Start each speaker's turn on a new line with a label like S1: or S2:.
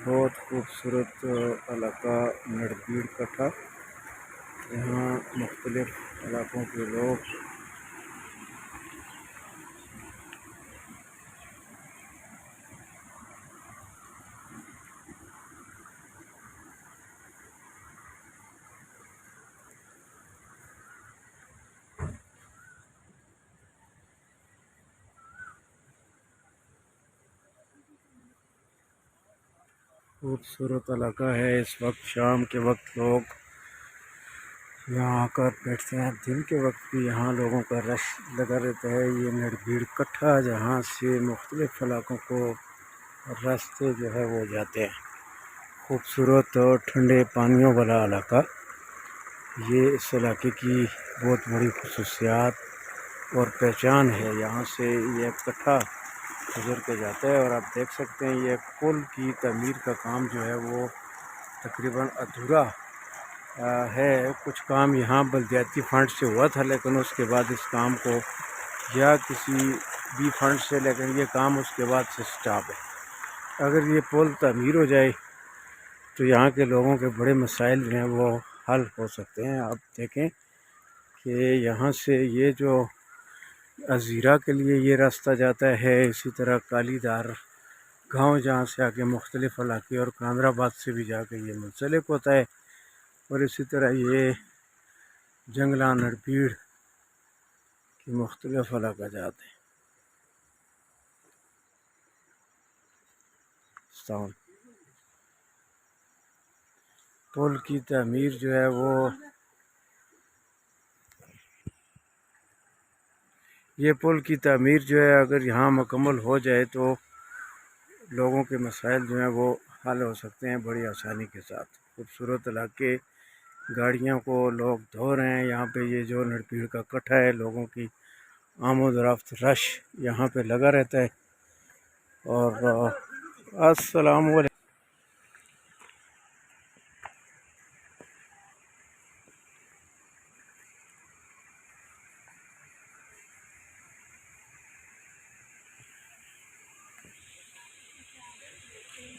S1: बहुत खूबसूरत इलाका नड़बीड़ कट्ठा। यहाँ मुख्तलिफ़ इलाक़ों के लोग खूबसूरत इलाका है। इस वक्त शाम के वक्त लोग यहाँ आकर बैठते हैं। दिन के वक्त भी यहाँ लोगों का रश लगा रहता है। ये नड़बीड़ कट्ठा जहाँ से मुख्तलिफ़ इलाक़ों को रास्ते जो है वो जाते हैं। खूबसूरत और ठंडे पानियों वाला इलाका, ये इस इलाके की बहुत बड़ी खसूसियात और पहचान है। यहाँ से ये कट्ठा गुजर के जाता है और आप देख सकते हैं ये पुल की तमीर का काम जो है वो तकरीबन अधूरा है। कुछ काम यहाँ बल्दियाती फ़ंड से हुआ था, लेकिन उसके बाद इस काम को या किसी भी फंड से, लेकिन ये काम उसके बाद से स्टॉप है। अगर ये पुल तमीर हो जाए तो यहाँ के लोगों के बड़े मसाइल जो हैं वो हल हो सकते हैं। आप देखें कि यहाँ से ये जो अज़ीरा के लिए ये रास्ता जाता है, इसी तरह कालीदार गांव जहाँ से आके मुख्तलिफ़ इलाके और कामराबाद से भी जाके ये मुंसलिक होता है, और इसी तरह ये जंगला नड़बीड़ की मुख्तलिफ़ इलाका जाते हैं। पुल की तमीर जो है वो, ये पुल की तमीर जो है अगर यहाँ मुकम्मल हो जाए तो लोगों के मसाइल जो हैं वो हल हो सकते हैं बड़ी आसानी के साथ। खूबसूरत इलाके, गाड़ियों को लोग धो रहे हैं। यहाँ पे ये जो नड़बीड़ का कट्ठा है, लोगों की आमद-रफ्त रश यहाँ पे लगा रहता है। और अस्सलाम वालेकुम।